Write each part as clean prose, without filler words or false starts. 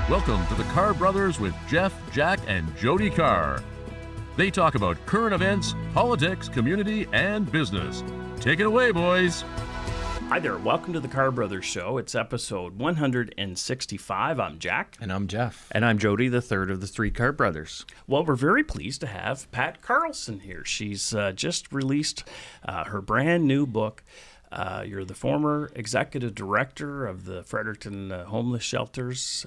Welcome to the Carr Brothers with Jeff, Jack, and Jody Carr. They talk about current events, politics, community, and business. Take it away, boys. Hi there. Welcome to the Carr Brothers Show. It's episode 165. I'm Jack. And I'm Jeff. And I'm Jody, the third of the three Carr brothers. Well, we're very pleased to have Pat Carlson here. She's just released her brand new book. You're the former executive director of the Fredericton homeless shelters.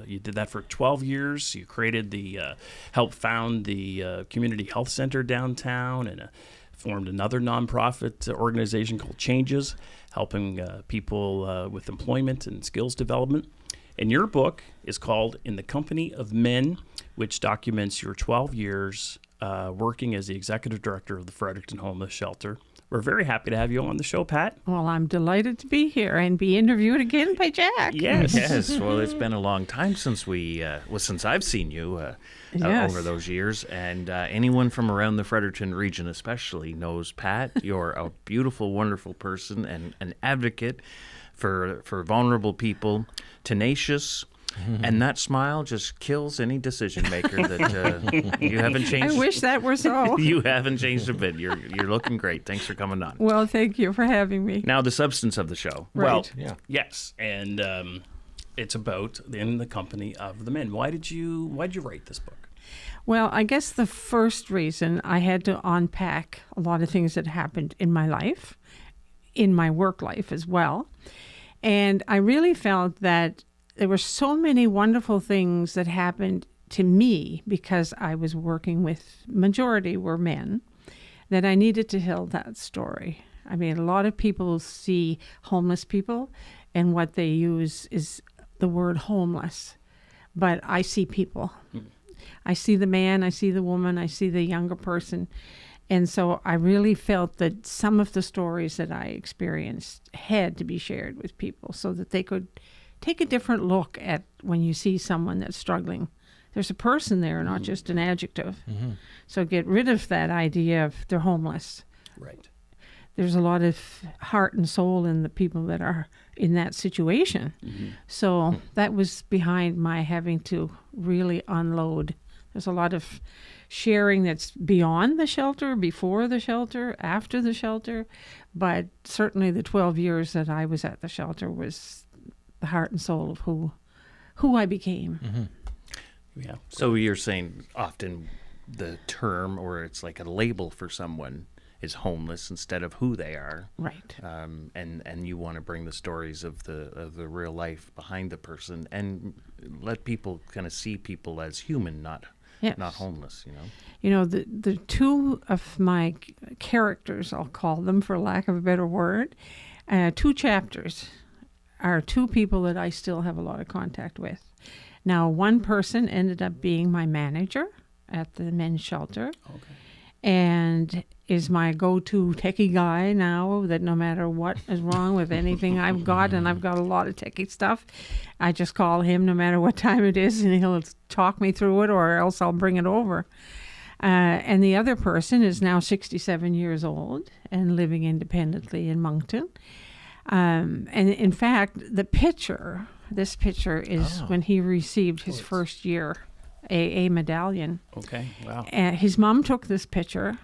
You did that for 12 years. You helped found the community health center downtown and formed another nonprofit organization called Changes, helping people with employment and skills development. And your book is called In the Company of Men, which documents your 12 years working as the executive director of the Fredericton homeless shelter. We're very happy to have you on the show, Pat. Well, I'm delighted to be here and be interviewed again by Jack. Yes. Well, it's been a long time since since I've seen you over those years, and anyone from around the Fredericton region, especially, knows Pat. You're a beautiful, wonderful person and an advocate for vulnerable people, tenacious. And that smile just kills any decision maker that you haven't changed. I wish that were so. You haven't changed a bit. You're looking great. Thanks for coming on. Well, thank you for having me. Now, the substance of the show. Right. Well, yes, and it's about In the Company of the Men. Why did you write this book? Well, I guess the first reason I had to unpack a lot of things that happened in my life, in my work life as well. And I really felt that there were so many wonderful things that happened to me because I was working with, majority were men, that I needed to tell that story. I mean, a lot of people see homeless people and what they use is the word homeless, but I see people. I see the man, I see the woman, I see the younger person. And so I really felt that some of the stories that I experienced had to be shared with people so that they could take a different look at when you see someone that's struggling. There's a person there, not just an adjective. Mm-hmm. So get rid of that idea of they're homeless. Right. There's a lot of heart and soul in the people that are in that situation. Mm-hmm. So that was behind my having to really unload. There's a lot of sharing that's beyond the shelter, before the shelter, after the shelter. But certainly the 12 years that I was at the shelter was the heart and soul of who I became. Mm-hmm. Yeah. So you're saying often the term, or it's like a label for someone, is homeless instead of who they are. Right. And you want to bring the stories of the real life behind the person and let people kind of see people as human, not homeless. You know, the two of my characters, I'll call them for lack of a better word, two chapters are two people that I still have a lot of contact with. Now, one person ended up being my manager at the men's shelter. Okay. And is my go-to techie guy now, that no matter what is wrong with anything I've got, and I've got a lot of techie stuff, I just call him no matter what time it is, and he'll talk me through it, or else I'll bring it over. And the other person is now 67 years old and living independently in Moncton. And in fact, this picture is when he received his first year AA medallion. Okay, wow. And his mom took this picture,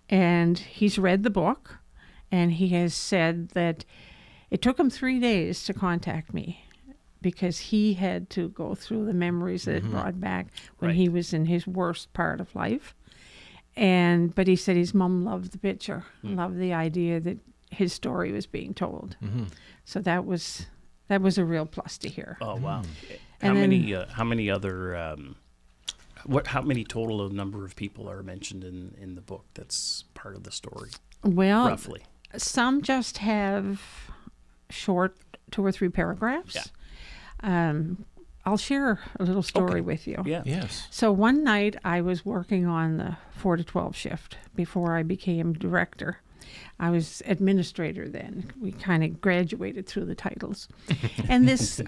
and he's read the book, and he has said that it took him 3 days to contact me because he had to go through the memories that it brought back when he was in his worst part of life. But he said his mom loved the picture, loved the idea that his story was being told. Mm-hmm. So that was a real plus to hear. Oh wow! How many total of number of people are mentioned in the book that's part of the story? Well, roughly. Some just have short 2 or 3 paragraphs. Yeah. I'll share a little story with you. Yeah. Yes. So one night I was working on the 4 to 12 shift before I became director. I was administrator then. We kind of graduated through the titles. And this,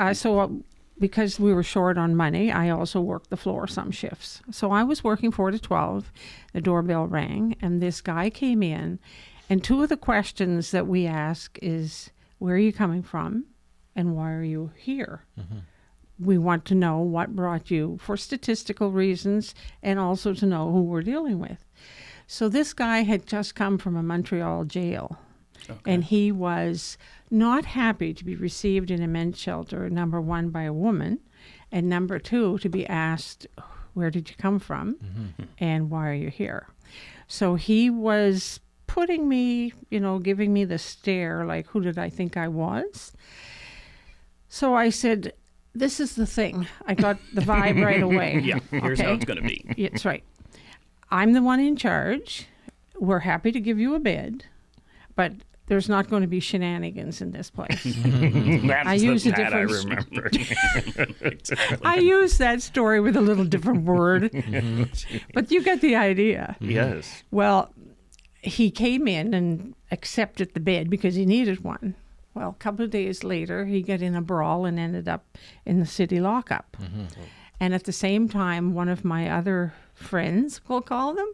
because we were short on money, I also worked the floor some shifts. So I was working 4 to 12. The doorbell rang, and this guy came in. And 2 of the questions that we ask is, where are you coming from? And why are you here? Mm-hmm. we want to know what brought you for statistical reasons and also to know who we're dealing with. So this guy had just come from a Montreal jail. Okay. And he was not happy to be received in a men's shelter, number one, by a woman, and number two, to be asked, where did you come from and why are you here? So he was putting me, giving me the stare, like, who did I think I was? So I said, this is the thing. I got the vibe right away. Yeah, here's how it's going to be. Yeah, that's right. I'm the one in charge. We're happy to give you a bed, but there's not going to be shenanigans in this place. I use a Pat I different. remember. Exactly. I use that story with a little different word, but you get the idea. Yes. Well, he came in and accepted the bed because he needed one. Well, a couple of days later, he got in a brawl and ended up in the city lockup. And at the same time, one of my other friends, we'll call them,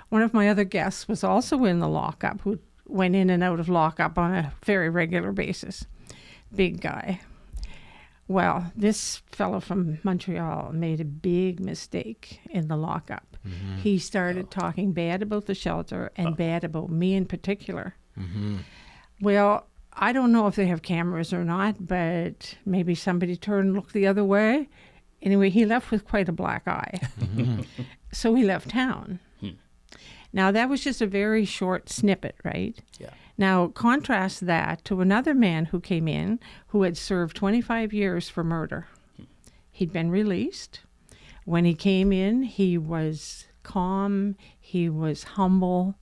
one of my other guests was also in the lockup, who went in and out of lockup on a very regular basis. Big guy. Well, this fellow from Montreal made a big mistake in the lockup. He started talking bad about the shelter and bad about me in particular. Well, I don't know if they have cameras or not, but maybe somebody turned and looked the other way. Anyway, he left with quite a black eye. So he left town. Now, that was just a very short snippet, right? Yeah. Now, contrast that to another man who came in who had served 25 years for murder. He'd been released. When he came in, he was calm. He was humble.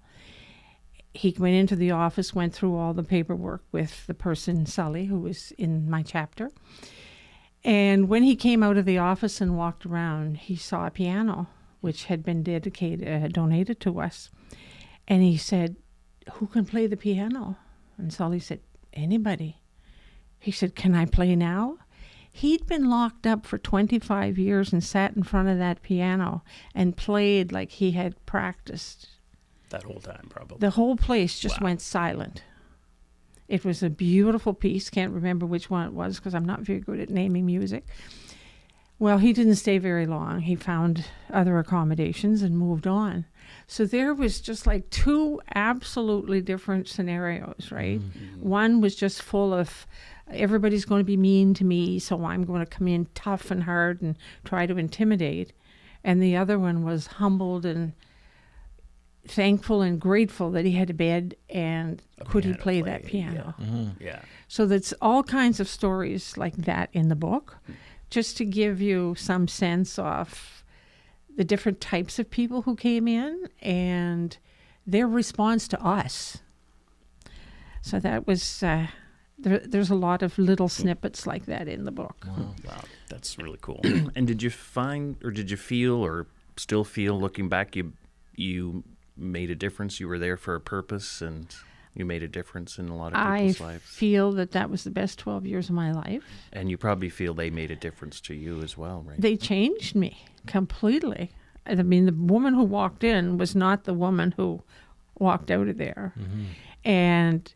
He went into the office, went through all the paperwork with the person, Sully, who was in my chapter. And when he came out of the office and walked around, he saw a piano, which had been donated to us. And he said, who can play the piano? And Sully said, anybody. He said, can I play now? He'd been locked up for 25 years and sat in front of that piano and played like he had practiced. That whole time, probably. The whole place just went silent. It was a beautiful piece. Can't remember which one it was because I'm not very good at naming music. Well, he didn't stay very long. He found other accommodations and moved on. So there was just like two absolutely different scenarios, right? One was just full of, everybody's going to be mean to me, so I'm going to come in tough and hard and try to intimidate. And the other one was humbled and thankful and grateful that he had a bed and could he play that piano. Yeah. So that's all kinds of stories like that in the book, just to give you some sense of the different types of people who came in and their response to us. So that was, there's a lot of little snippets like that in the book. Wow. That's really cool. And did you find, or did you feel, or still feel, looking back, you made a difference? You were there for a purpose, and you made a difference in a lot of people's lives. I feel that was the best 12 years of my life. And you probably feel they made a difference to you as well, right? They changed me completely. I mean, the woman who walked in was not the woman who walked out of there. And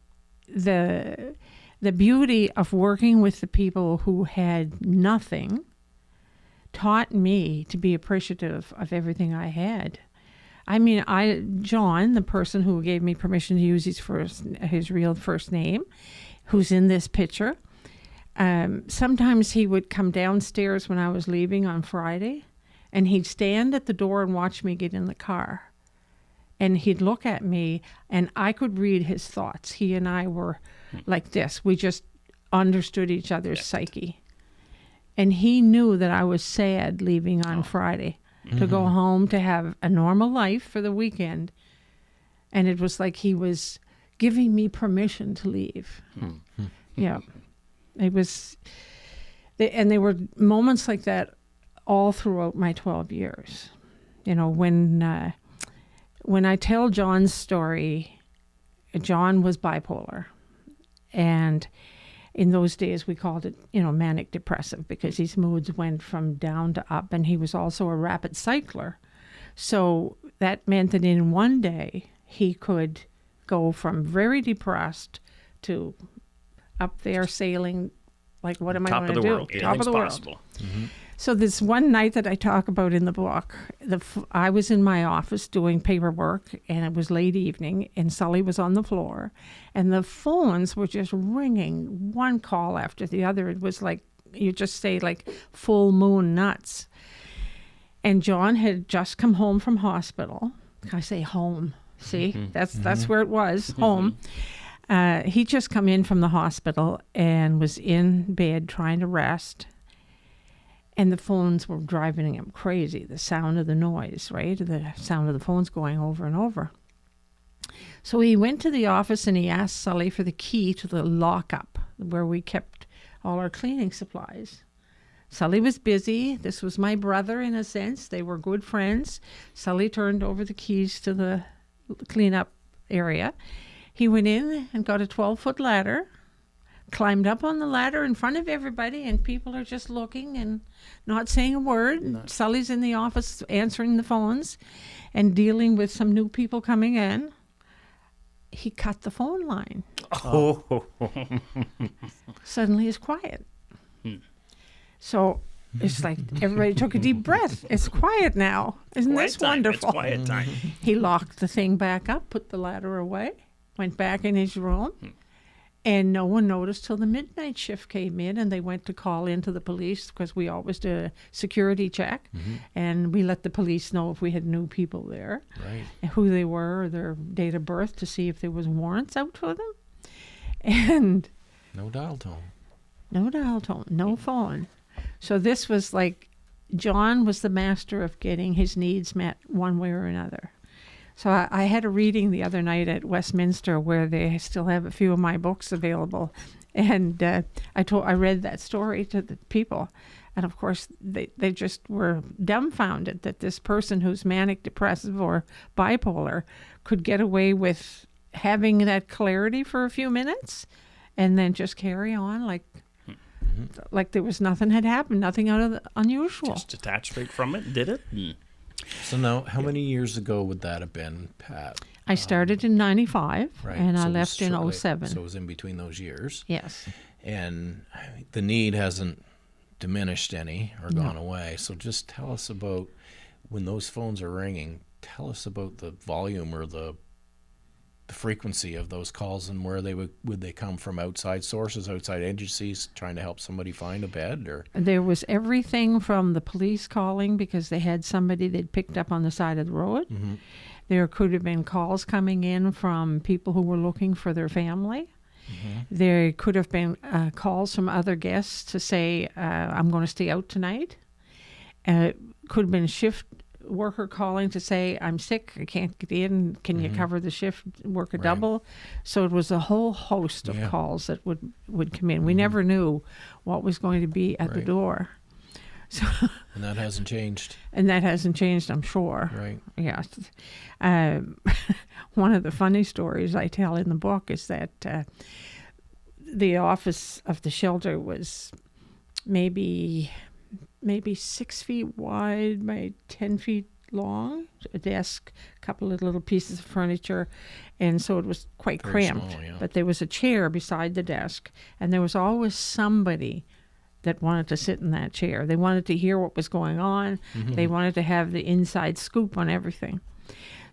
the beauty of working with the people who had nothing taught me to be appreciative of everything I had. I mean, John, the person who gave me permission to use his real first name, who's in this picture, sometimes he would come downstairs when I was leaving on Friday, and he'd stand at the door and watch me get in the car. And he'd look at me, and I could read his thoughts. He and I were like this. We just understood each other's psyche. And he knew that I was sad leaving on Friday. To go home, to have a normal life for the weekend. And it was like he was giving me permission to leave. Yeah. It was, and there were moments like that all throughout my 12 years. You know, when I tell John's story, John was bipolar. And in those days, we called it, manic depressive, because his moods went from down to up, and he was also a rapid cycler. So that meant that in one day, he could go from very depressed to up there sailing Like, what am I Top going of to the do? world. Top of the world. Possible. So this one night that I talk about in the book, I was in my office doing paperwork, and it was late evening, and Sully was on the floor, and the phones were just ringing, one call after the other. It was like, you just say, like, full moon nuts. And John had just come home from hospital. I say home. See, that's where it was, home. He just come in from the hospital and was in bed trying to rest. And the phones were driving him crazy. The sound of the noise, right? The sound of the phones going over and over. So he went to the office and he asked Sully for the key to the lockup where we kept all our cleaning supplies. Sully was busy. This was my brother in a sense. They were good friends. Sully turned over the keys to the cleanup area. He went in and got a 12-foot ladder, climbed up on the ladder in front of everybody, and people are just looking and not saying a word. No. Sully's in the office answering the phones and dealing with some new people coming in. He cut the phone line. Oh. Suddenly it's quiet. So it's like everybody took a deep breath. It's quiet now. Isn't this wonderful? It's quiet time. He locked the thing back up, put the ladder away, went back in his room, and no one noticed till the midnight shift came in, and they went to call into the police because we always did a security check, and we let the police know if we had new people there, and who they were, their date of birth, to see if there was warrants out for them. And no dial tone. No dial tone, no phone. So this was like, John was the master of getting his needs met one way or another. So I had a reading the other night at Westminster where they still have a few of my books available. And I read that story to the people. And of course, they just were dumbfounded that this person who's manic depressive or bipolar could get away with having that clarity for a few minutes and then just carry on like there was nothing had happened, nothing out of the unusual. Just detached right from it, did it? So now, how many years ago would that have been, Pat? I started in 95, and I left in 07. So it was in between those years. Yes. And the need hasn't diminished any or gone away. So just tell us about, when those phones are ringing, tell us about the volume or the frequency of those calls, and where would they come from? Outside sources, outside agencies trying to help somebody find a bed? Or there was everything from the police calling because they had somebody they'd picked up on the side of the road. There could have been calls coming in from people who were looking for their family. There could have been calls from other guests to say, I'm going to stay out tonight. Could have been shift worker calling to say, I'm sick, I can't get in, can you cover the shift, work a double? So it was a whole host of calls that would come in. We never knew what was going to be at the door. So, and that hasn't changed. And that hasn't changed, I'm sure. Right. Yes. One of the funny stories I tell in the book is that the office of the shelter was maybe 6 feet wide by 10 feet long, a desk, a couple of little pieces of furniture, and so it was quite very cramped. Small, yeah. But there was a chair beside the desk, and there was always somebody that wanted to sit in that chair. They wanted to hear what was going on. They wanted to have the inside scoop on everything.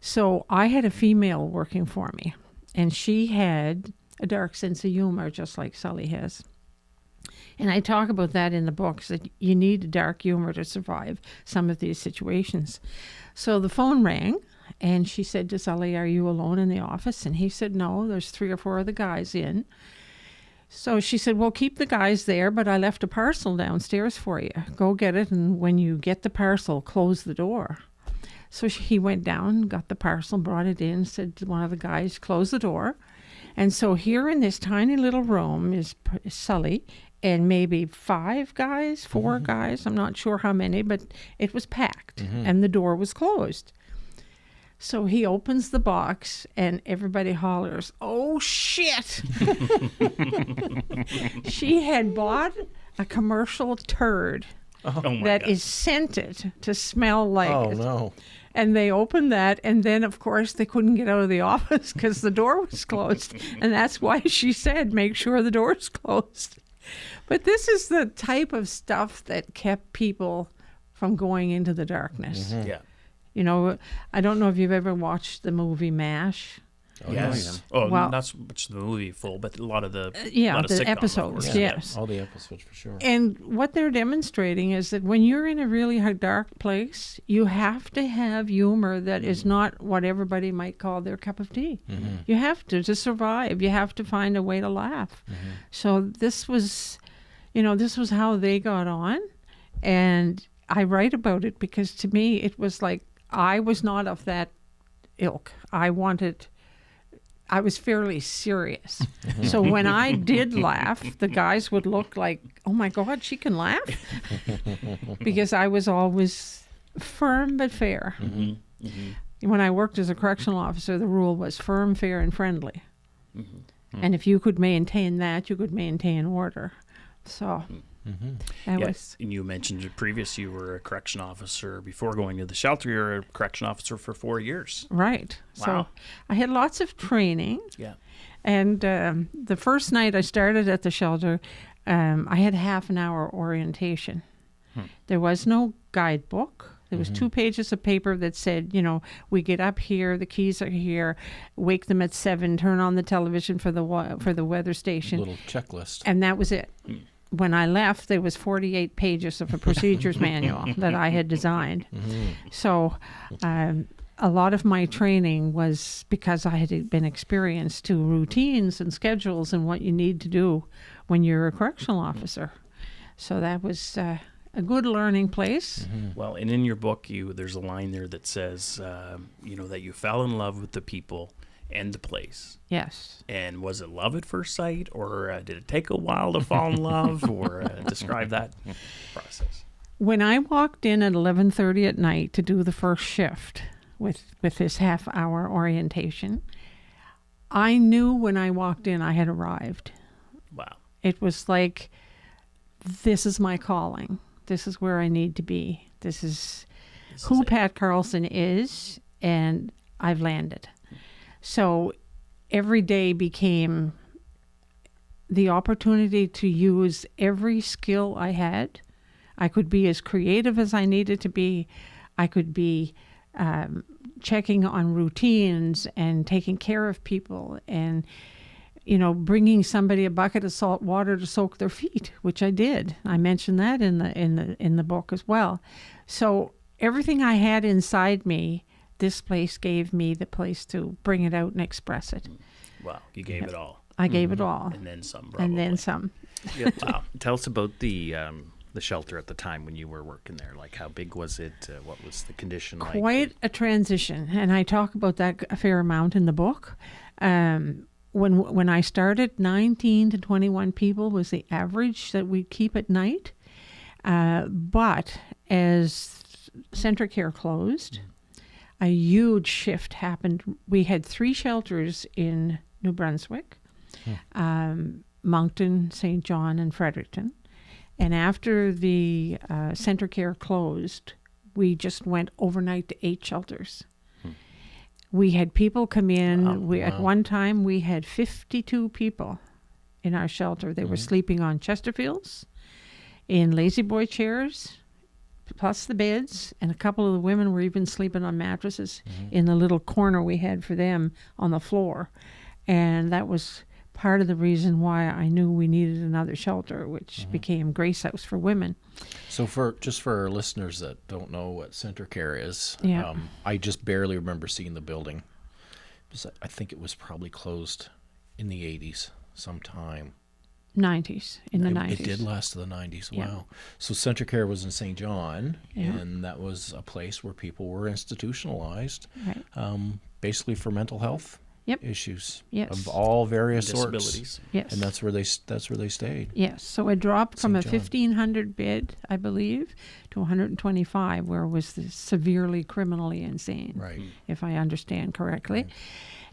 So I had a female working for me, and she had a dark sense of humor, just like Sully has. And I talk about that in the books, that you need a dark humor to survive some of these situations. So the phone rang, and she said to Sully, are you alone in the office? And he said, no, there's 3 or 4 of the guys in. So she said, well, keep the guys there, but I left a parcel downstairs for you. Go get it, and when you get the parcel, close the door. So he went down, got the parcel, brought it in, said to one of the guys, close the door. And so here in this tiny little room is Sully and maybe 5 guys, 4 guys, I'm not sure how many, but it was packed, and the door was closed. So he opens the box, and everybody hollers, oh, shit! She had bought a commercial turd that is scented to smell like Oh, it. no. And they opened that, and then, of course, they couldn't get out of the office because the door was closed. And that's why she said, make sure the door's closed. But this is the type of stuff that kept people from going into the darkness. Yeah. You know, I don't know if you've ever watched the movie MASH. Oh, Yes. yeah. Oh, Well- not so much the movie full, but a lot of the Yeah, lot of the sitcom, of episodes, course. yes. All the episodes for sure. And what they're demonstrating is that when you're in a really dark place, you have to have humor that is not what everybody might call their cup of tea. You have to survive. You have to find a way to laugh. So this was, this was how they got on. And I write about it because to me, it was like, I was not of that ilk. I was fairly serious. So when I did laugh, the guys would look like, oh my God, she can laugh? Because I was always firm but fair. When I worked as a correctional officer, the rule was firm, fair, and friendly. And if you could maintain that, you could maintain order. So that was... And you mentioned it previous, you were a correction officer before going to the shelter. You were a correction officer for 4 years. Right. Wow. So I had lots of training. Yeah. And the first night I started at the shelter, I had half an hour orientation. There was no guidebook. There was 2 pages of paper that said, we get up here, the keys are here, wake them at 7, turn on the television for the weather station. Little checklist. And that was it. When I left, there was 48 pages of a procedures manual that I had designed. So a lot of my training was because I had been experienced to routines and schedules and what you need to do when you're a correctional officer. So that was a good learning place. Well, and in your book, there's a line there that says, that you fell in love with the people and the place. Yes. And was it love at first sight, or did it take a while to fall in love, or describe that process? When I walked in at 11:30 at night to do the first shift with this half-hour orientation, I knew when I walked in I had arrived. Wow. It was like, this is my calling. This is where I need to be. This is who Pat Carlson is, and I've landed. So every day became the opportunity to use every skill I had. I could be as creative as I needed to be. I could be checking on routines and taking care of people and, bringing somebody a bucket of salt water to soak their feet, which I did. I mentioned that in the book as well. So everything I had inside me, this place gave me the place to bring it out and express it. Wow. You gave it all. I gave it all. And then some, probably. And then some. Wow. Tell us about the shelter at the time when you were working there. Like, how big was it? What was the condition like? Quite a transition, and I talk about that a fair amount in the book. When I started, 19 to 21 people was the average that we'd keep at night. But as Centre Care closed, a huge shift happened. We had 3 shelters in New Brunswick, Moncton, St. John, and Fredericton. And after the Centre Care closed, we just went overnight to 8 shelters. We had people come in. At one time, we had 52 people in our shelter. They were sleeping on Chesterfields, in lazy boy chairs, plus the beds, and a couple of the women were even sleeping on mattresses in the little corner we had for them on the floor. And that was part of the reason why I knew we needed another shelter, which became Grace House for Women. So for our listeners that don't know what Centre Care is, Yeah. I just barely remember seeing the building. I think it was probably closed in the 80s sometime. 90s, in the 90s. It did last to the 90s. Yeah. Wow. So Centre Care was in St. John, Yeah. and that was a place where people were institutionalized, Right. basically for mental health Yep. issues Yes. of all various Disabilities. sorts. Yes. And that's where they stayed. Yes, so it dropped from a St. John. 1,500 bed, I believe, to 125, where it was severely criminally insane, Right. if I understand correctly.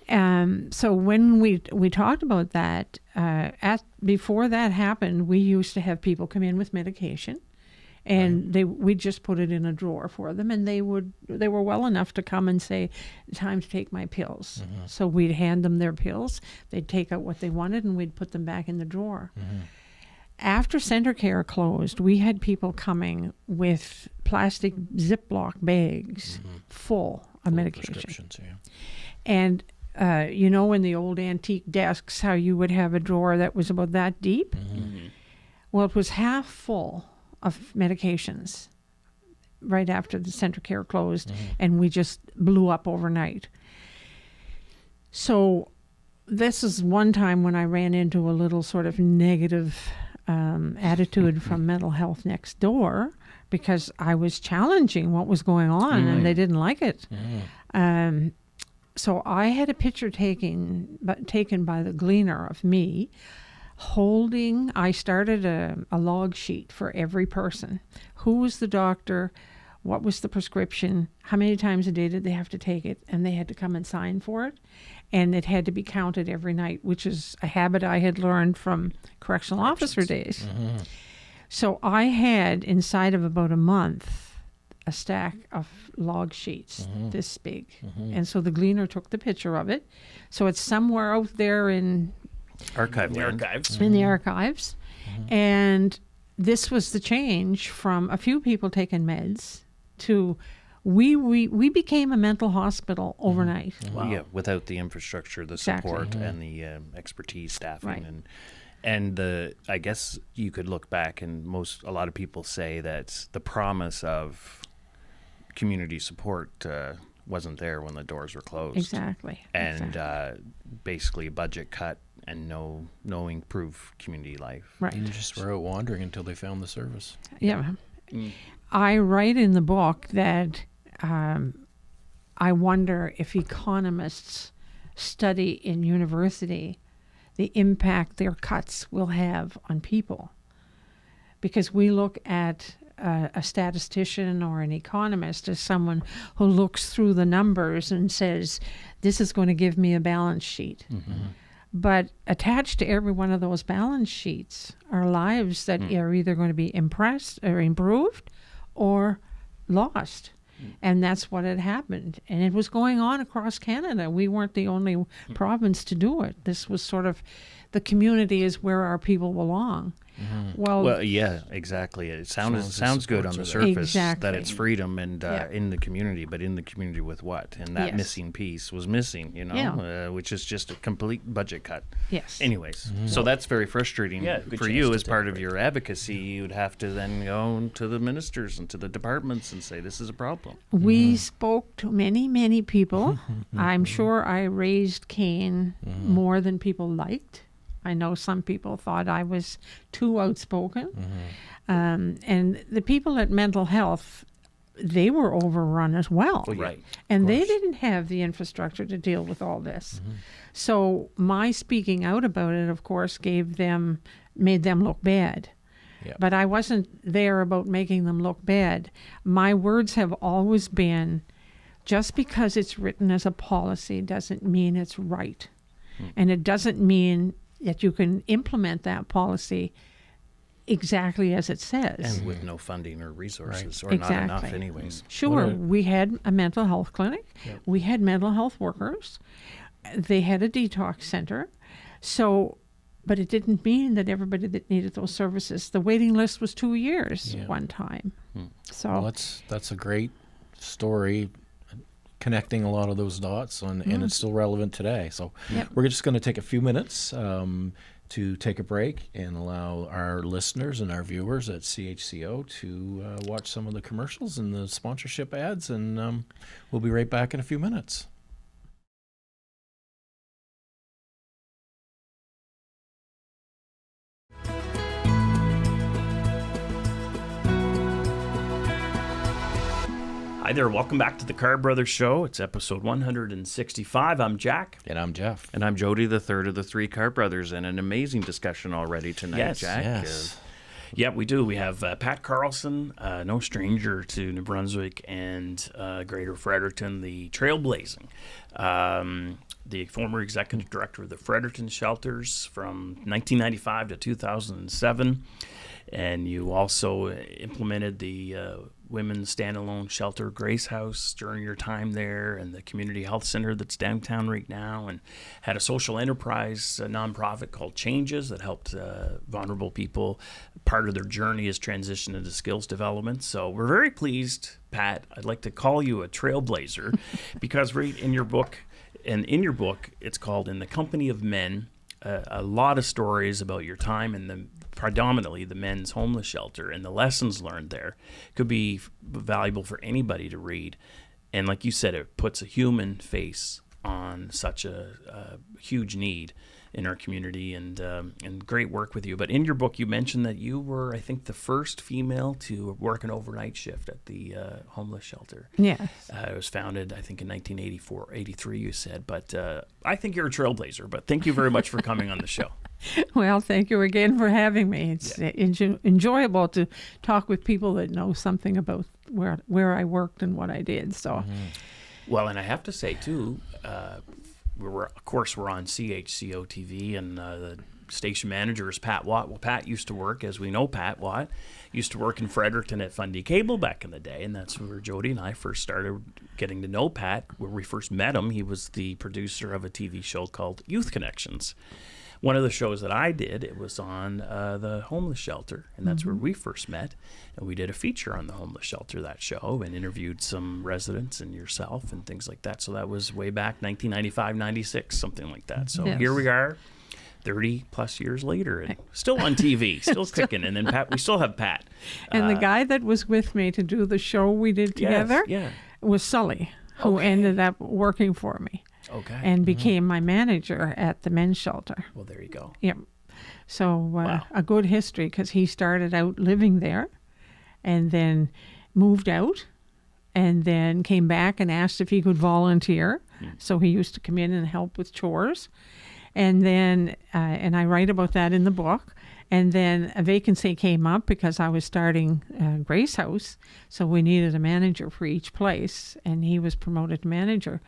So when we talked about that, before that happened, we used to have people come in with medication, and we'd just put it in a drawer for them, and they were well enough to come and say, "Time to take my pills." So we'd hand them their pills. They'd take out what they wanted, and we'd put them back in the drawer. after Center Care closed, we had people coming with plastic Ziploc bags full of medication. Prescriptions, yeah. And you know, in the old antique desks, how you would have a drawer that was about that deep? Well, it was half full of medications right after the Center Care closed, and we just blew up overnight. So this is one time when I ran into a little sort of negative attitude from Mental Health Next Door, because I was challenging what was going on, and they didn't like it. So I had a picture taken by the Gleaner of me holding, I started a log sheet for every person. Who was the doctor? What was the prescription? How many times a day did they have to take it? And they had to come and sign for it. And it had to be counted every night, which is a habit I had learned from correctional officer days. So I had, inside of about a month, a stack of log sheets this big. And so the Gleaner took the picture of it. So it's somewhere out there in archives. In the archives. And this was the change from a few people taking meds to we became a mental hospital overnight. Wow. Yeah, without the infrastructure, the support, and the expertise, staffing, and the, I guess you could look back, and a lot of people say that the promise of community support wasn't there when the doors were closed. Exactly. And basically a budget cut and no improved community life. Right. You just were out wandering until they found the service. Yeah. I write in the book that I wonder if economists study in university the impact their cuts will have on people. Because we look at a statistician or an economist as someone who looks through the numbers and says, this is going to give me a balance sheet. But attached to every one of those balance sheets are lives that are either going to be impressed or improved or lost. And that's what had happened. And it was going on across Canada. We weren't the only province to do it. This was sort of, the community is where our people belong. Well, yeah, exactly. It sounds good on the surface that it's freedom and in the community, but in the community with what? And that missing piece was missing, which is just a complete budget cut. Yes. Anyways, so that's very frustrating for you as part of your advocacy. You'd have to then go to the ministers and to the departments and say, this is a problem. We spoke to many, many people. I'm sure I raised Cain more than people liked. I know some people thought I was too outspoken. And the people at mental health, they were overrun as well. Right. And they didn't have the infrastructure to deal with all this. So my speaking out about it, of course, made them look bad. Yep. But I wasn't there about making them look bad. My words have always been, just because it's written as a policy doesn't mean it's right. And it doesn't mean that you can implement that policy exactly as it says. And with no funding or resources, or Exactly. not enough anyways. Sure, we had a mental health clinic. Yep. We had mental health workers. They had a detox center. So, but it didn't mean that everybody that needed those services, the waiting list was 2 years one time. So Well, that's a great story, connecting a lot of those dots, and it's still relevant today. So we're just going to take a few minutes to take a break and allow our listeners and our viewers at CHCO to watch some of the commercials and the sponsorship ads, and we'll be right back in a few minutes. Hi there, welcome back to the Carr Brothers Show. It's episode 165. I'm Jack. And I'm Jeff. And I'm Jody, the third of the three Carr brothers, and an amazing discussion already tonight, Yes. Jack. Yes. Yeah, we do. We have Pat Carlson, no stranger to New Brunswick and Greater Fredericton, the trailblazing. The former executive director of the Fredericton shelters from 1995 to 2007. And you also implemented the women's standalone shelter, Grace House, during your time there, and the community health center that's downtown right now, and had a social enterprise, a nonprofit called Changes that helped vulnerable people. Part of their journey is transition into skills development. So we're very pleased, Pat. I'd like to call you a trailblazer because right in your book, and in your book, it's called In the Company of Men, a lot of stories about your time in predominantly the men's homeless shelter, and the lessons learned there could be valuable for anybody to read. And like you said, it puts a human face on such a huge need in our community, and great work with you. But in your book, you mentioned that you were, I think, the first female to work an overnight shift at the homeless shelter. Yes. It was founded, I think, in 1984, 83, you said. But I think you're a trailblazer. But thank you very much for coming on the show. Well, thank you again for having me. It's enjoyable to talk with people that know something about where I worked and what I did. So, Well, and I have to say, too, we're on CHCO TV, and the station manager is Pat Watt. Well, Pat used to work, as we know, Pat Watt used to work in Fredericton at Fundy Cable back in the day, and that's where Jody and I first started getting to know Pat. Where we first met him, he was the producer of a TV show called Youth Connections. One of the shows that I did, it was on the homeless shelter, and that's where we first met. And we did a feature on the homeless shelter, that show, and interviewed some residents and yourself and things like that. So that was way back, 1995, 96, something like that. So Here we are, 30 plus years later, and still on TV, still kicking. And then Pat, we still have Pat. And the guy that was with me to do the show we did together was Sully, who ended up working for me. Okay. And became my manager at the men's shelter. Well, there you go. Yep. So a good history, because he started out living there and then moved out and then came back and asked if he could volunteer. So he used to come in and help with chores. And then, and I write about that in the book. And then a vacancy came up because I was starting Grace House. So we needed a manager for each place, and he was promoted to manager.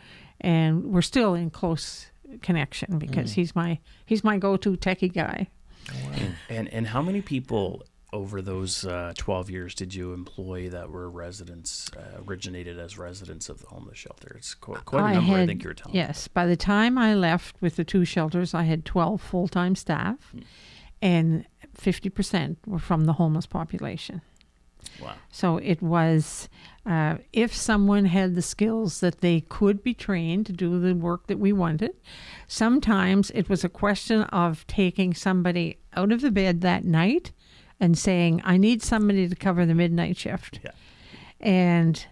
And we're still in close connection because he's my go-to techie guy. Wow. And how many people over those 12 years did you employ that were residents, originated as residents of the homeless shelter? It's quite a number, I think you were telling me. Yes. By the time I left with the two shelters, I had 12 full-time staff, and 50% were from the homeless population. Wow. So it was, if someone had the skills that they could be trained to do the work that we wanted, sometimes it was a question of taking somebody out of the bed that night and saying, I need somebody to cover the midnight shift. Yeah. And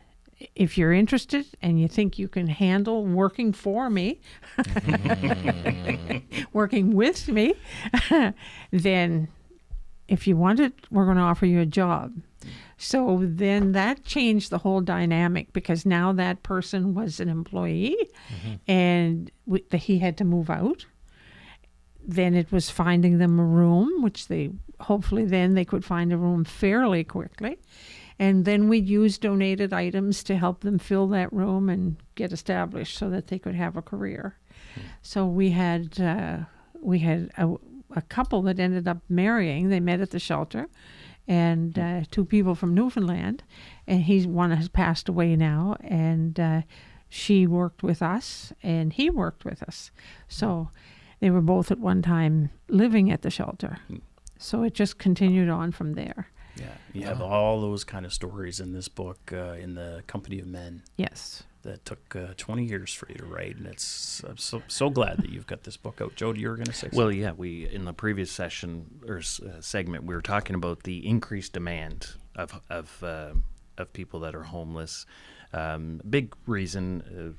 if you're interested and you think you can handle working for me, working with me, then if you want it, we're going to offer you a job. So then that changed the whole dynamic, because now that person was an employee and he had to move out. Then it was finding them a room, which hopefully then they could find a room fairly quickly. And then we'd use donated items to help them fill that room and get established so that they could have a career. So we had a couple that ended up marrying. They met at the shelter, and two people from Newfoundland, and one has passed away now, and she worked with us and he worked with us. So they were both at one time living at the shelter. So it just continued on from there. Yeah, you have all those kind of stories in this book, in the Company of Men. Yes. That took 20 years for you to write, and I'm so glad that you've got this book out. Jody, you were going to say something? Well, yeah, we in the previous session or segment, we were talking about the increased demand of people that are homeless. Big reason,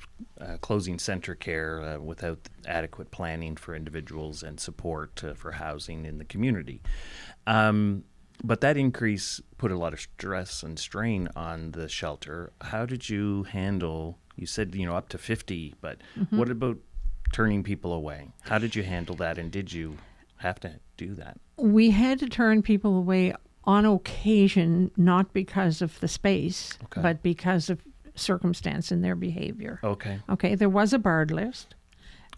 closing center care without adequate planning for individuals and support for housing in the community. But that increase put a lot of stress and strain on the shelter. How did you handle, you said, up to 50, but what about turning people away? How did you handle that, and did you have to do that? We had to turn people away on occasion, not because of the space, but because of circumstance in their behavior. Okay. There was a barred list.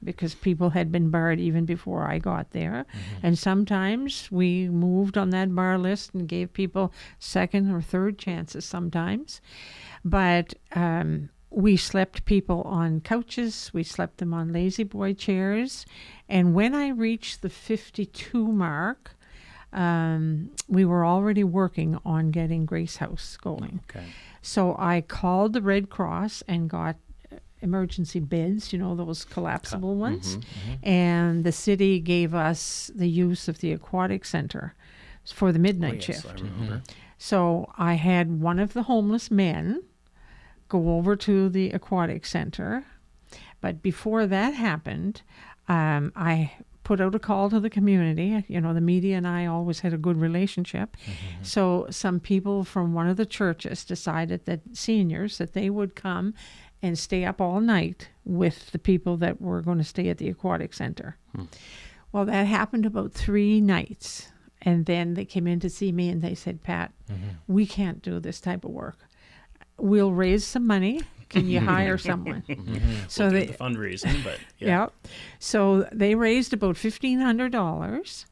because people had been barred even before I got there. And sometimes we moved on that bar list and gave people second or third chances sometimes. But we slept people on couches. We slept them on lazy boy chairs. And when I reached the 52 mark, we were already working on getting Grace House going. Okay. So I called the Red Cross and got emergency beds, those collapsible ones. And the city gave us the use of the aquatic center for the midnight shift. I remember. So I had one of the homeless men go over to the aquatic center. But before that happened, I put out a call to the community. The media and I always had a good relationship. So some people from one of the churches decided that seniors, that they would come and stay up all night with the people that were going to stay at the aquatic center. Well, that happened about 3 nights. And then they came in to see me and they said, Pat, we can't do this type of work. We'll raise some money. Can you hire someone? So We'll do they the fundraising, but yeah. So they raised about $1,500,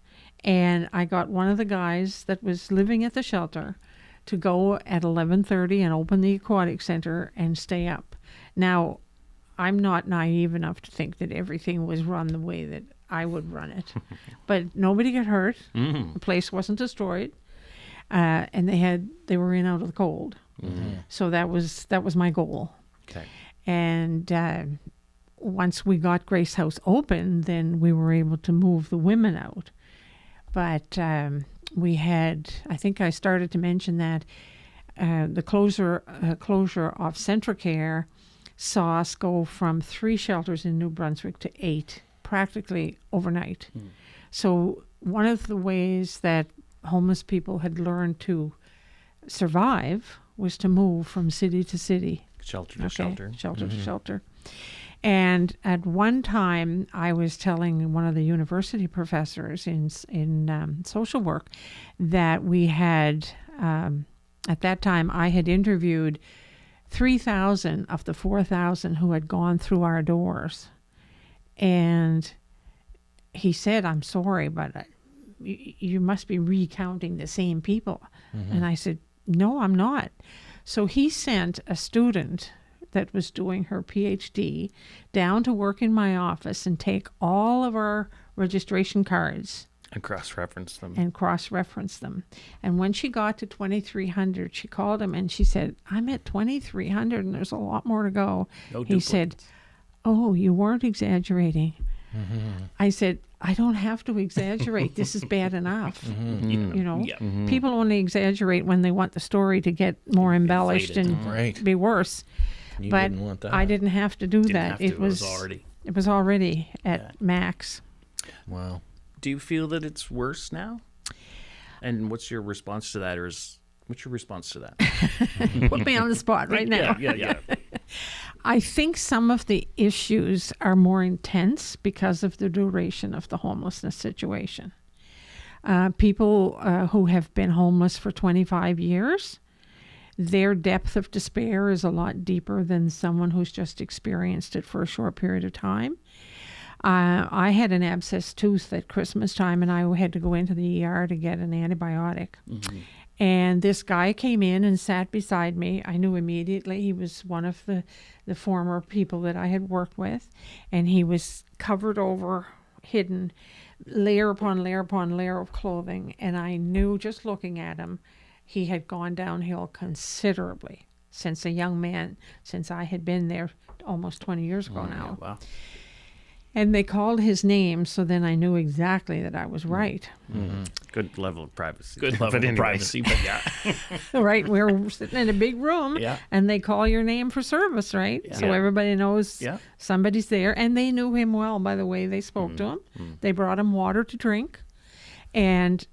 and I got one of the guys that was living at the shelter to go at 11:30 and open the aquatic center and stay up. Now, I'm not naive enough to think that everything was run the way that I would run it, but nobody got hurt. The place wasn't destroyed, and they were in out of the cold. So that was my goal. Okay. And once we got Grace House open, then we were able to move the women out. But we had, I think I started to mention that the closure of Centricare saw us go from 3 shelters in New Brunswick to 8, practically overnight. So one of the ways that homeless people had learned to survive was to move from city to city. Shelter to shelter. Shelter to shelter. And at one time, I was telling one of the university professors in social work that we had, at that time, I had interviewed 3,000 of the 4,000 who had gone through our doors. And he said, I'm sorry, but you must be recounting the same people. And I said, no, I'm not. So he sent a student that was doing her PhD down to work in my office and take all of our registration cards And cross-reference them. And when she got to 2,300, she called him and she said, I'm at 2,300 and there's a lot more to go. no He said, oh, you weren't exaggerating. I said, I don't have to exaggerate. This is bad enough. People only exaggerate when they want the story to get more embellished and be worse. You But didn't want that. I didn't have to do that. It was already at max. Wow. Do you feel that it's worse now? And what's your response to that? What's your response to that? Put me on the spot right now. Yeah. I think some of the issues are more intense because of the duration of the homelessness situation. People who have been homeless for 25 years, their depth of despair is a lot deeper than someone who's just experienced it for a short period of time. I had an abscessed tooth at Christmas time, and I had to go into the ER to get an antibiotic. And this guy came in and sat beside me. I knew immediately he was one of the former people that I had worked with. And he was covered over, hidden, layer upon layer upon layer of clothing. And I knew just looking at him, he had gone downhill considerably since a young man, since I had been there almost 20 years ago now. Wow. And they called his name, so then I knew exactly that I was right. Good level of privacy. Good level of privacy, but yeah. Right, we're sitting in a big room, and they call your name for service, right? Yeah. So everybody knows Yeah. somebody's there, and they knew him well by the way they spoke to him. They brought him water to drink, and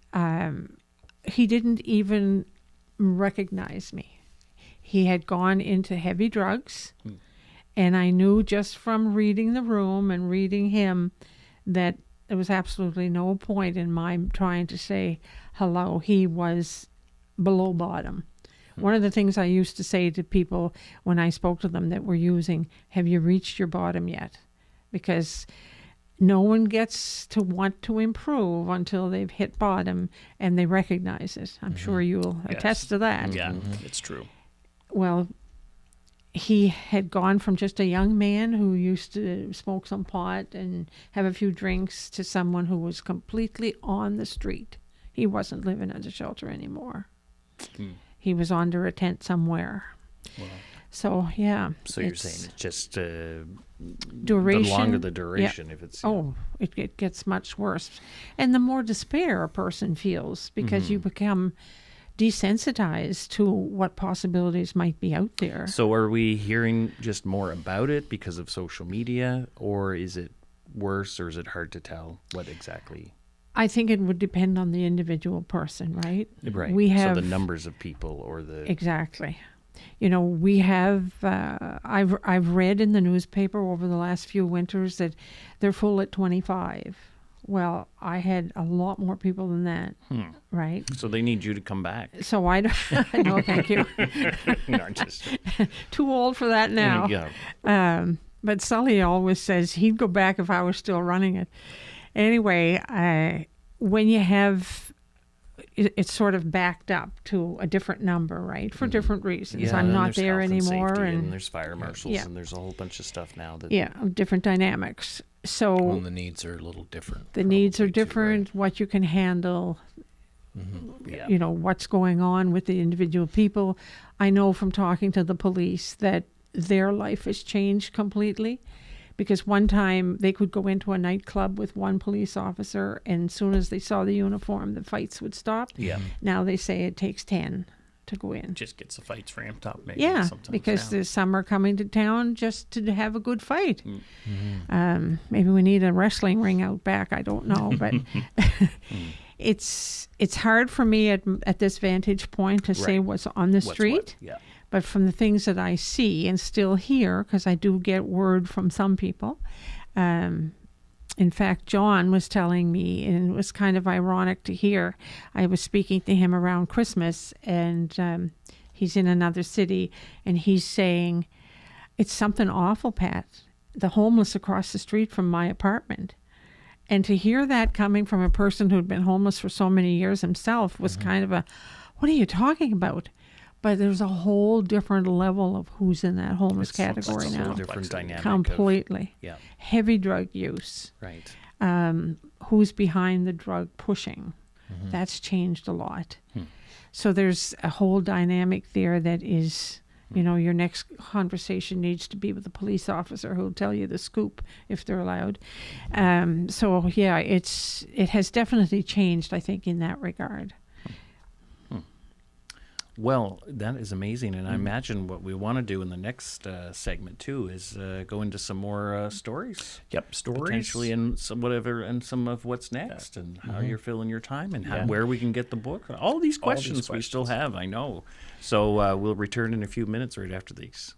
he didn't even recognize me. He had gone into heavy drugs. And I knew just from reading the room and reading him that there was absolutely no point in my trying to say hello. He was below bottom. One of the things I used to say to people when I spoke to them that were using, have you reached your bottom yet? because no one gets to want to improve until they've hit bottom and they recognize it. I'm sure you'll attest to that. Yeah, it's true. Well, he had gone from just a young man who used to smoke some pot and have a few drinks to someone who was completely on the street. He wasn't living at a shelter anymore. He was under a tent somewhere. Wow. So, yeah. So you're saying it's just duration. The longer the duration, if it's... It gets much worse. And the more despair a person feels because you become desensitized to what possibilities might be out there. So are we hearing just more about it because of social media, or is it worse, or is it hard to tell what exactly? I think it would depend on the individual person, right? Right. We have so the numbers of people or the... Exactly. You know, we have, I've read in the newspaper over the last few winters that they're full at 25. Well, I had a lot more people than that, right? So they need you to come back. So I don't, no, thank you. No, I'm just... Too old for that now. Yeah. But Sully always says he'd go back if I was still running it. Anyway, when you have... It's sort of backed up to a different number, right? For different reasons. Yeah, I'm and not there's there health anymore. safety, And there's fire marshals, and there's a whole bunch of stuff now that... Yeah, different dynamics. So Well, the needs are a little different. the needs are probably, too, right? different, what you can handle, Yeah. you know, what's going on with the individual people. I know from talking to the police that their life has changed completely. Because one time they could go into a nightclub with one police officer, and as soon as they saw the uniform, the fights would stop. Yeah. Now they say it takes 10 to go in. Just gets the fights ramped up, maybe. Yeah, sometimes. because there's some are coming to town just to have a good fight. Maybe we need a wrestling ring out back. I don't know, but it's hard for me at this vantage point to say what's on the street. Yeah. But from the things that I see and still hear, because I do get word from some people, in fact, John was telling me, and it was kind of ironic to hear, I was speaking to him around Christmas, and he's in another city, and he's saying, it's something awful, Pat. The homeless across the street from my apartment. And to hear that coming from a person who'd been homeless for so many years himself was kind of a, what are you talking about? But there's a whole different level of who's in that homeless category It's a now. whole different dynamic. Completely. Yeah. Heavy drug use. Right. Who's behind the drug pushing. That's changed a lot. So there's a whole dynamic there that is, you know, your next conversation needs to be with a police officer who'll tell you the scoop if they're allowed. So yeah, it has definitely changed, I think, in that regard. Well, that is amazing, and I imagine what we want to do in the next segment too is go into some more stories. Yep, stories. Potentially, and some whatever, and some of what's next, and how you're filling your time, and how, where we can get the book. All these questions we still have, I know. So we'll return in a few minutes right after these.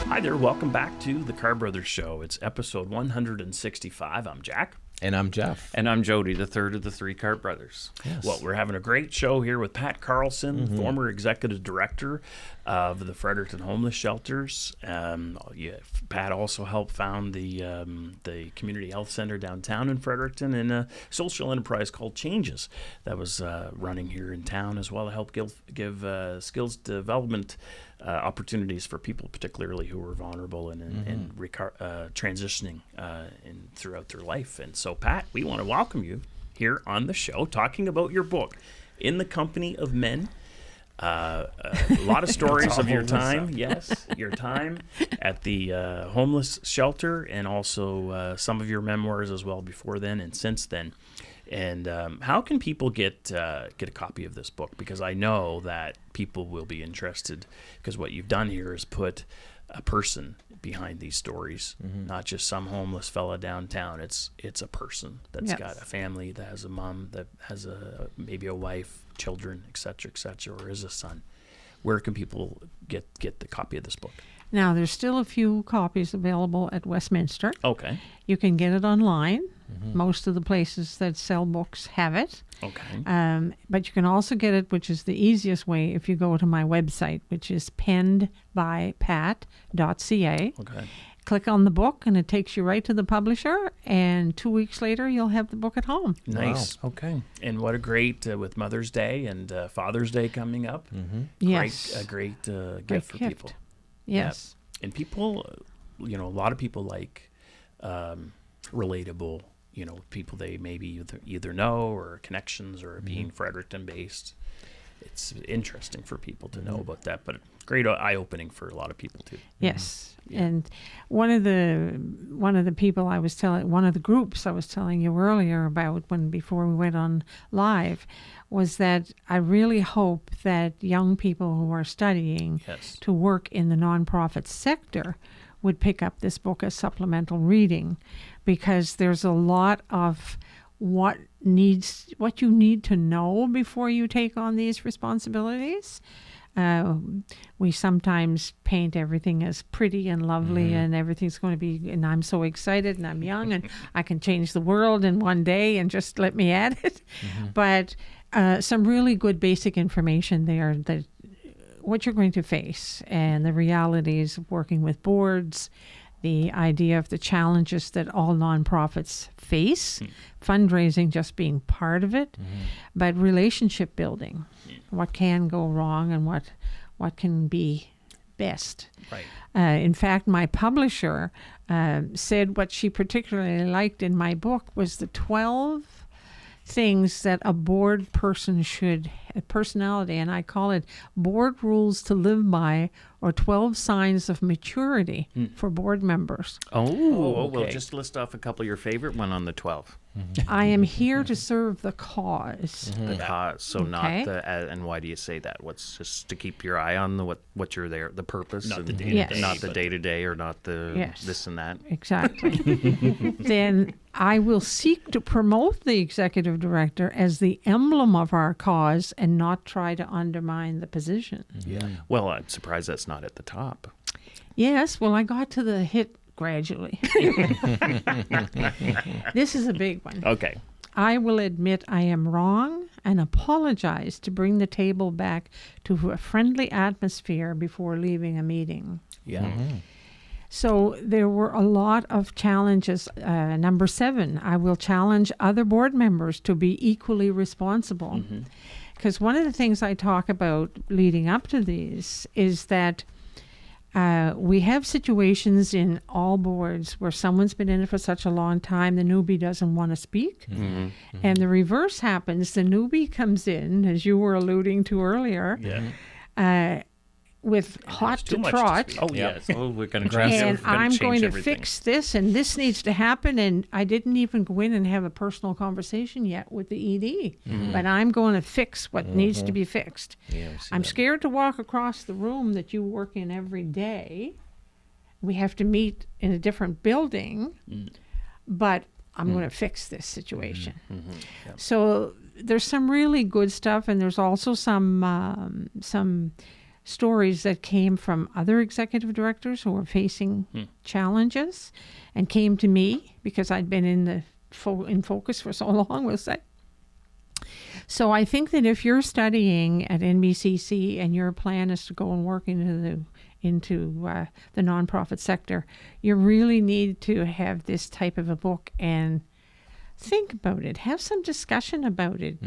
Hi there, welcome back to the Carr Brothers Show. It's episode 165. I'm Jack. And I'm Jeff. And I'm Jody, the third of the three Carr brothers. Yes. Well, we're having a great show here with Pat Carlson, former executive director of the Fredericton Homeless Shelters. Pat also helped found the Community Health Center downtown in Fredericton and a social enterprise called Changes that was running here in town as well to help give skills development opportunities for people, particularly who are vulnerable and transitioning throughout their life. And so, Pat, we want to welcome you here on the show, talking about your book, In the Company of Men. A lot of stories of your time, your time at the homeless shelter, and also some of your memoirs as well before then and since then. And how can people get a copy of this book? Because I know that people will be interested, because what you've done here is put a person behind these stories, not just some homeless fella downtown. It's a person that's got a family, that has a mom, that has maybe a wife, children, et cetera, or is a son. Where can people get the copy of this book? Now, there's still a few copies available at Westminster. Okay. You can get it online. Most of the places that sell books have it. Okay. But you can also get it, which is the easiest way, if you go to my website, which is pennedbypat.ca. Okay. Click on the book, and it takes you right to the publisher, and 2 weeks later, you'll have the book at home. Nice. Wow. Okay. And what a great, with Mother's Day and Father's Day coming up. Yes. A great gift Great for gift. people. Yes. And people, a lot of people like relatable, people they maybe either know or connections or being Fredericton based. It's interesting for people to know about that, but great eye-opening for a lot of people too. Yes. Yeah. And one of the people I was telling, one of the groups I was telling you earlier about before we went on live, was that I really hope that young people who are studying Yes. to work in the nonprofit sector would pick up this book as supplemental reading, because there's a lot of what you need to know before you take on these responsibilities. We sometimes paint everything as pretty and lovely, and everything's going to be, and I'm so excited, and I'm young, and I can change the world in one day, and just let me at it. But some really good basic information there, that what you're going to face and the realities of working with boards, the idea of the challenges that all nonprofits face, fundraising just being part of it, but relationship building, what can go wrong and what can be best. Right. In fact, my publisher said what she particularly liked in my book was the 12 things that a board person should, personality, and I call it board rules to live by, or 12 signs of maturity for board members. Oh, well, okay. just list off a couple of your favorite one on the 12. I am here to serve the cause. The cause. So Okay. not the, and why do you say that? What's just to keep your eye on what you're there, the purpose, Not and the day-to-day, Yes. not the but- day to day, or not the Yes. this and that. Exactly. Then I will seek to promote the executive director as the emblem of our cause and not try to undermine the position. Yeah. Well, I'm surprised that's not at the top. Yes, well, I got to the hit gradually. This is a big one. Okay. I will admit I am wrong and apologize to bring the table back to a friendly atmosphere before leaving a meeting. Yeah. So there were a lot of challenges. Number 7, I will challenge other board members to be equally responsible. Because one of the things I talk about leading up to these is that we have situations in all boards where someone's been in it for such a long time, the newbie doesn't want to speak. And the reverse happens. The newbie comes in, as you were alluding to earlier, Yeah. with hot Too to much trot. speak. Oh, yeah. Yes. Oh, we're going to And I'm going to fix this, and this needs to happen. And I didn't even go in and have a personal conversation yet with the ED, but I'm going to fix what needs to be fixed. Yeah, we see I'm that. scared to walk across the room that you work in every day. We have to meet in a different building, but I'm going to fix this situation. So there's some really good stuff, and there's also some stories that came from other executive directors who were facing challenges and came to me because I'd been in focus for so long, we'll say. So I think that if you're studying at NBCC and your plan is to go and work into the nonprofit sector, you really need to have this type of a book and think about it. Have some discussion about it.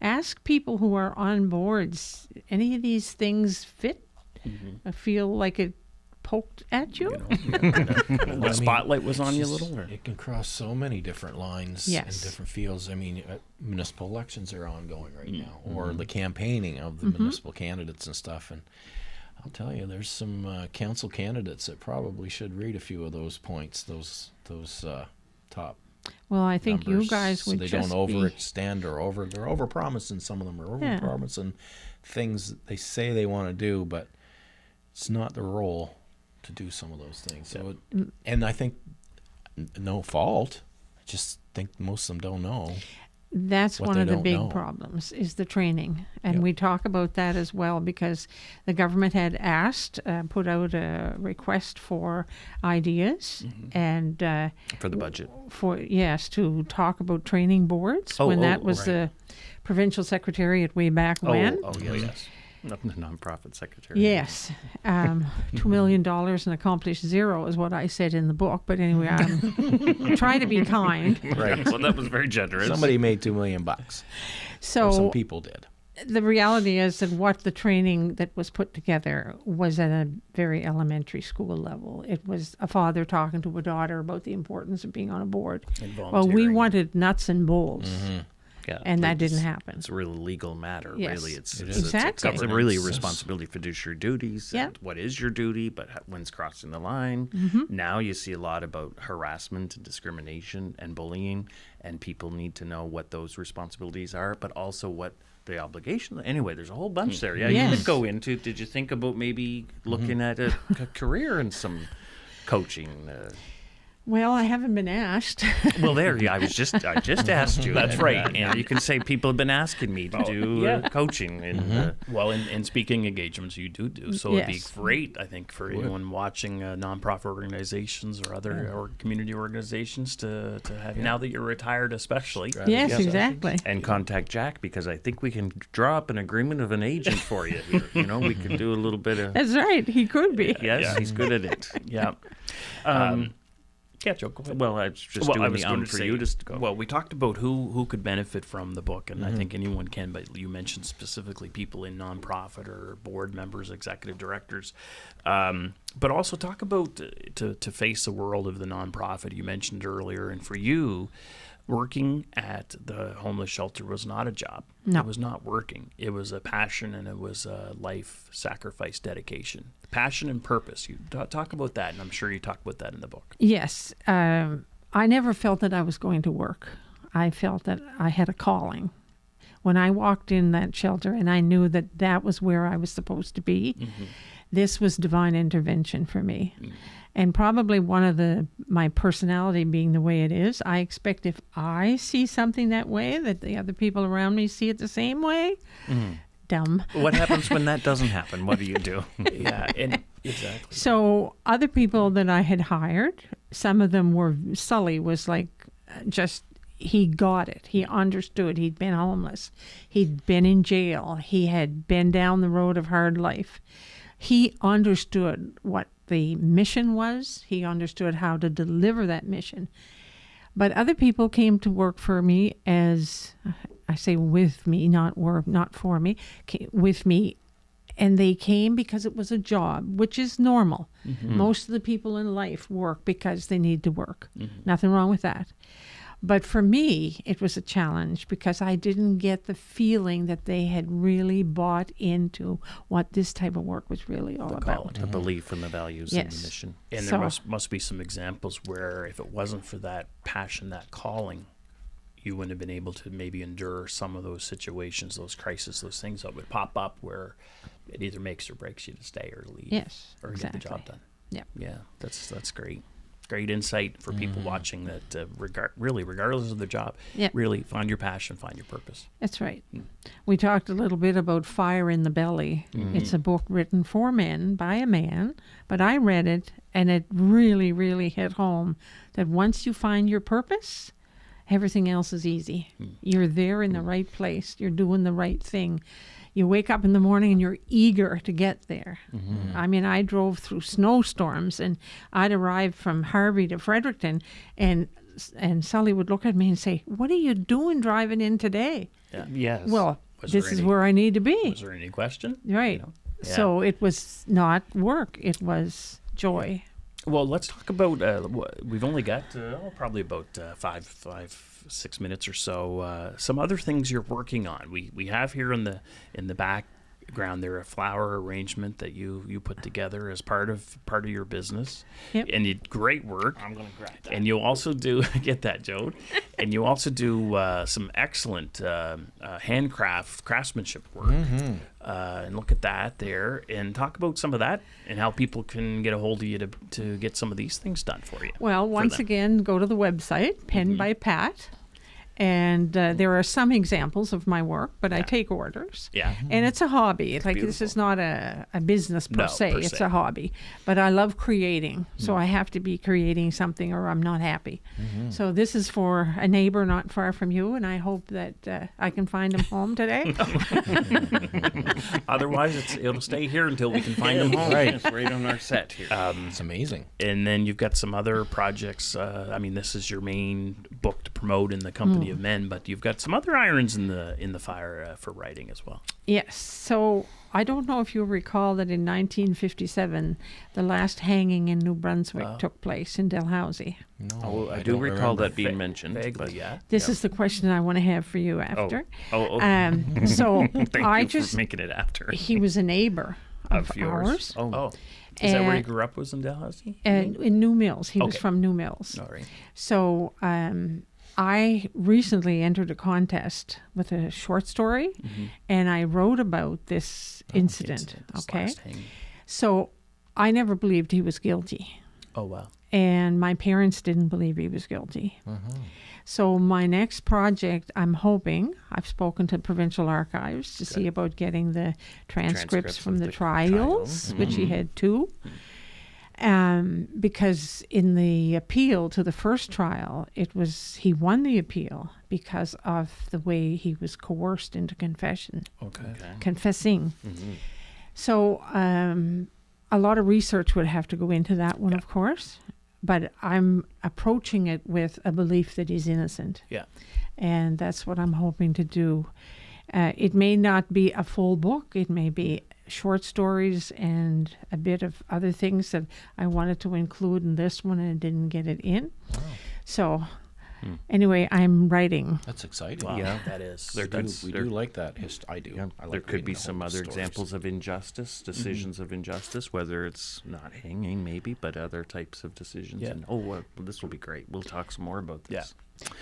Ask people who are on boards, any of these things fit? I feel like it poked at you? What spotlight was on you a little? Or? It can cross so many different lines Yes. and different fields. I mean, municipal elections are ongoing right now, or the campaigning of the municipal candidates and stuff. And I'll tell you, there's some council candidates that probably should read a few of those points, those top. Well, I think numbers, you guys so would they just don't be... overextend or they're overpromising. Some of them are Yeah. overpromising things that they say they want to do, but it's not their role to do some of those things. So, and I think no fault. I just think most of them don't know. That's what one they of the don't big know. problems is the training. And Yep. we talk about that as well because the government had put out a request for ideas and For the budget. to talk about training boards when that was the provincial secretariat way back when. Oh, yes. The nonprofit secretary. Yes, $2 million and accomplished zero is what I said in the book. But anyway, I'm trying to be kind. Right. Well, that was very generous. Somebody made $2 million. Or So some people did. the reality is that what the training that was put together was at a very elementary school level. It was a father talking to a daughter about the importance of being on a board. And Well, we volunteering. wanted nuts and bolts. Yeah, And that it's- didn't happen. It's a really legal matter, Yes. really. It's Exactly. It's really a responsibility, fiduciary duties. Yeah. And what is your duty, but when's crossing the line? Now you see a lot about harassment and discrimination and bullying, and people need to know what those responsibilities are, but also what the obligation. Anyway, there's a whole bunch there. Yeah, you Yes. could go into. Did you think about maybe looking at a career in some coaching? Well, I haven't been asked. Well, there. Yeah, I just asked you. That's And, right. And you can say people have been asking me to do coaching, and Well, in speaking engagements, you do. So it'd be Yes. great, I think, for anyone watching nonprofit organizations or other or community organizations to have now that you're retired, especially. Yes, exactly. and contact Jack, because I think we can draw up an agreement of an agent for you here. You know, we can do a little bit of. That's right. He could be. Yes, he's good at it. Yeah. Yeah, Joe, go ahead. Well, I was just I doing was the going to for say, you to go. Well, we talked about who could benefit from the book, and I think anyone can, but you mentioned specifically people in nonprofit or board members, executive directors, but also talk about to face the world of the nonprofit you mentioned earlier. And for you, working at the homeless shelter was not a job. No. It was not working. It was a passion, and it was a life sacrifice, dedication. Passion and purpose. You talk about that, and I'm sure you talk about that in the book. Yes. I never felt that I was going to work. I felt that I had a calling. When I walked in that shelter and I knew that that was where I was supposed to be, this was divine intervention for me. And probably one of my personality being the way it is, I expect if I see something that way, that the other people around me see it the same way. Dumb. What happens when that doesn't happen? What do you do? Yeah, and exactly. So other people that I had hired, some of them were, Sully was like just, he got it. He understood. He'd been homeless. He'd been in jail. He had been down the road of hard life. He understood what the mission was. He understood how to deliver that mission. But other people came to work for me as, I say with me, not for me, with me. And they came because it was a job, which is normal. Most of the people in life work because they need to work. Nothing wrong with that. But for me, it was a challenge because I didn't get the feeling that they had really bought into what this type of work was really all about. The belief and the values and the Yes. mission. And So- there must be some examples where if it wasn't for that passion, that calling, you wouldn't have been able to maybe endure some of those situations, those crises, those things that would pop up where it either makes or breaks you to stay or leave. Yes, Or get the exactly. job done. Yep. Yeah, that's great. Great insight for people watching that regardless of their job, Yep. really find your passion, find your purpose. That's right. We talked a little bit about Fire in the Belly. It's a book written for men by a man, but I read it and it really, really hit home that once you find your purpose, everything else is easy. You're there in the right place. You're doing the right thing. You wake up in the morning and you're eager to get there. I mean, I drove through snowstorms and I'd arrive from Harvey to Fredericton and Sully would look at me and say, "What are you doing driving in today?" Yeah. Yes. Well, Was this there is any- where I need to be. Was there any question? Right. You know? So it was not work. It was joy. Well, let's talk about. We've only got probably about 6 minutes or so. Some other things you're working on. We have here in the background there a flower arrangement that you put together as part of your business. Yep. And you great work. I'm going to grab that. And you also do get that, Joe. And you also do some excellent craftsmanship work. And look at that there, and talk about some of that and how people can get a hold of you to get some of these things done for you. Well, once them. again, go to the website, Pen by Pat, And there are some examples of my work, but I take orders. Yeah. And it's a hobby. Like, this beautiful. is not a business per se. It's se. a hobby. But I love creating. So I have to be creating something or I'm not happy. So this is for a neighbor not far from you. And I hope that I can find him home today. Otherwise, it'll stay here until we can find him home. Right, it's right on our set here. It's amazing. And then you've got some other projects. I mean, this is your main book to promote in the Company of Men, but you've got some other irons in the fire for writing as well. Yes. So I don't know if you recall that in 1957, the last hanging in New Brunswick took place in Dalhousie. No, I do don't recall remember. that being mentioned. Vaguely, but- yeah. This is the question I want to have for you after. Oh. So Thank I you just for making it after. he was a neighbor of yours. ours. Oh, is that where you And- grew up? Was in Dalhousie? And in New Mills. He was Okay. from New Mills. All right. So I recently entered a contest with a short story, and I wrote about this incident. This Okay. last hanging. So I never believed he was guilty. Oh, wow. And my parents didn't believe he was guilty. So my next project, I'm hoping, I've spoken to Provincial Archives to see about getting the transcripts from of the the trials, which he had two. Because in the appeal to the first trial, he won the appeal because of the way he was coerced into confessing. So a lot of research would have to go into that one, of course, but I'm approaching it with a belief that he's innocent. Yeah. And that's what I'm hoping to do. It may not be a full book. It may be short stories and a bit of other things that I wanted to include in this one and didn't get it in. Wow. So anyway, I'm writing. That's exciting. Wow. Yeah. That is. We That's- do like that. I do. Yeah, I like there could reading be the some whole other stories. examples of injustice, decisions of injustice, whether it's not hanging maybe, but other types of decisions. Yeah. And well, this will be great. We'll talk some more about this.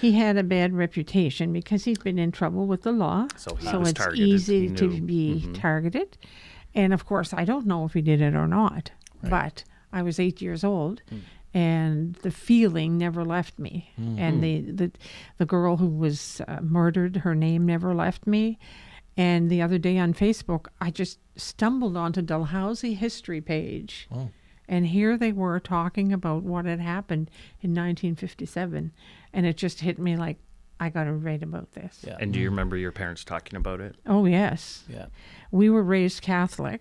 He had a bad reputation because he's been in trouble with the law. So he was it's targeted. easy He to knew. be targeted. And of course, I don't know if he did it or not, but I was 8 years old. And the feeling never left me. And the girl who was murdered, her name never left me. And the other day on Facebook, I just stumbled onto Dalhousie history page. And here they were talking about what had happened in 1957. And it just hit me like, I got to write about this. Yeah. And do you remember your parents talking about it? Oh, yes. Yeah. We were raised Catholic.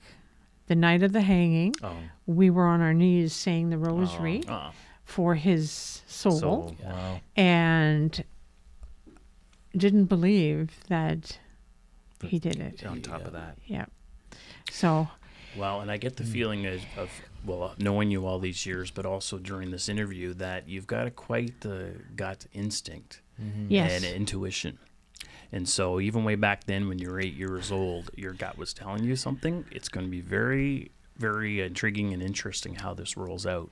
The night of the hanging, Oh, we were on our knees saying the rosary Oh. for his soul. so Wow. And didn't believe that he did it. on top of that. Yeah. So, Well, and I get the feeling of knowing you all these years, but also during this interview, that you've got quite the gut instinct yes. and intuition. And so even way back then when you were 8 years old, your gut was telling you something. It's going to be very, very intriguing and interesting how this rolls out,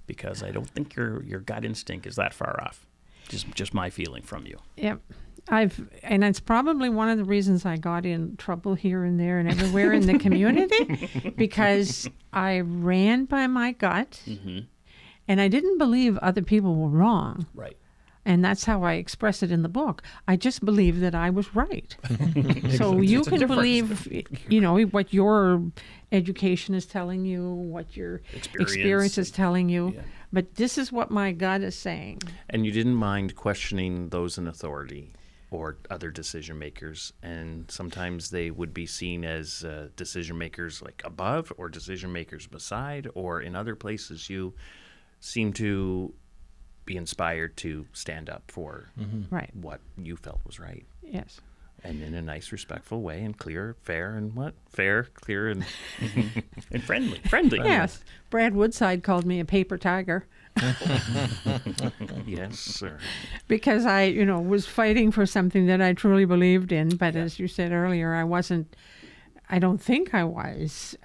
because I don't think your gut instinct is that far off. Just my feeling from you. Yep. And it's probably one of the reasons I got in trouble here and there and everywhere in the community, because I ran by my gut and I didn't believe other people were wrong. Right. And that's how I express it in the book. I just believe that I was right. So you can believe, what your education is telling you, what your experience is telling you. Yeah. But this is what my gut is saying. And you didn't mind questioning those in authority or other decision makers, and sometimes they would be seen as decision makers like above or decision makers beside, or in other places you seem to be inspired to stand up for Right. what you felt was right, Yes. and in a nice, respectful way, and clear, fair, and fair, clear, and And friendly. Yes. Brad Woodside called me a paper tiger yes, sir. because I, was fighting for something that I truly believed in. But as you said earlier, I don't think I was,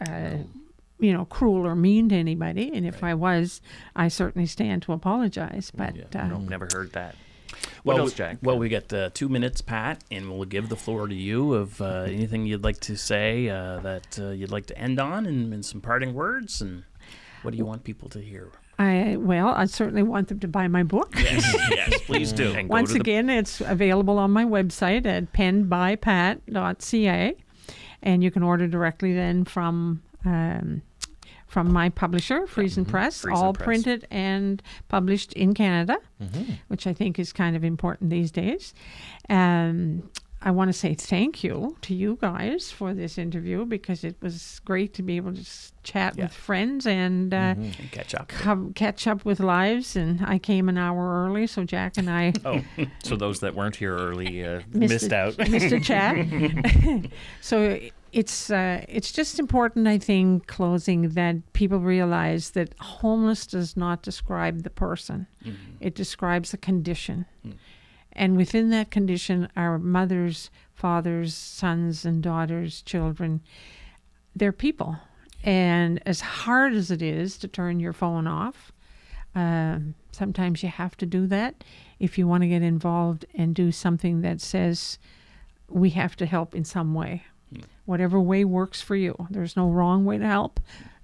cruel or mean to anybody. And if I was, I certainly stand to apologize. But No, never heard that. What Well, else, Jack? Well, we got 2 minutes, Pat, and we'll give the floor to you of anything you'd like to say that you'd like to end on, and some parting words. And What do you want people to hear? I certainly want them to buy my book. Yes, please do. And Once again, it's available on my website at penbypat.ca, and you can order directly then from my publisher, Friesen Press, Friesen all Press. printed and published in Canada, which I think is kind of important these days. I want to say thank you to you guys for this interview, because it was great to be able to just chat with friends and And catch up. catch up with lives. And I came an hour early, so Jack and I Oh, so those that weren't here early missed out. missed a chat. So it's just important, I think, closing, that people realize that homeless does not describe the person. It describes a condition. And within that condition are mothers, fathers, sons and daughters, children. They're people. And as hard as it is to turn your phone off, sometimes you have to do that if you want to get involved and do something that says we have to help in some way. Whatever way works for you. There's no wrong way to help.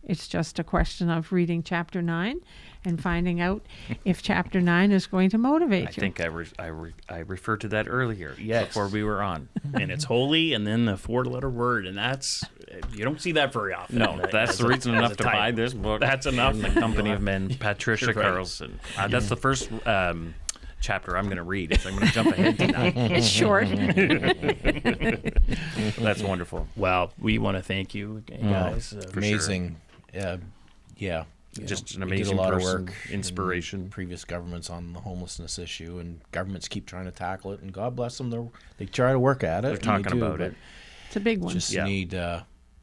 It's just a question of reading Chapter 9 and finding out if Chapter 9 is going to motivate I you. think I referred to that earlier before we were on. And it's holy, and then the 4-letter word, and that's, you don't see that very often. No, that's the reason enough to buy this book. That's enough. In the Company of Men, Patricia Right. Carlson. That's the first chapter I'm going to read. So I'm going to jump ahead tonight. It's short. That's wonderful. Well, we want to thank you guys. Amazing. Yeah. Just an We did amazing a lot person, of work inspiration. in previous governments on the homelessness issue, and governments keep trying to tackle it, and God bless them, they try to work at it. They're and talking they do, about but it. It's a big one. just Yeah. need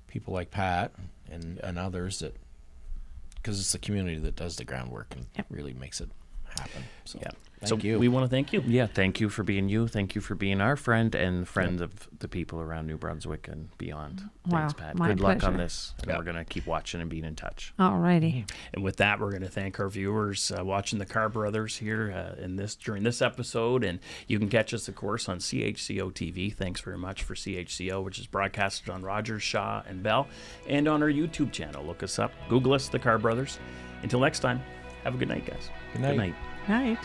people like Pat and others, that, because it's the community that does the groundwork and really makes it happen. So, Yeah. thank So you. we want to thank you. Yeah, thank you for being you. Thank you for being our friend and friend of the people around New Brunswick and beyond. Wow, Thanks, Pat. my Good luck on pleasure. this. And we're going to keep watching and being in touch. Alrighty. And with that, we're going to thank our viewers watching the Carr brothers here during this episode. And you can catch us, of course, on CHCO TV. Thanks very much for CHCO, which is broadcasted on Rogers, Shaw, and Bell, and on our YouTube channel. Look us up. Google us, the Carr brothers. Until next time, have a good night, guys. Good night. Good night. Night.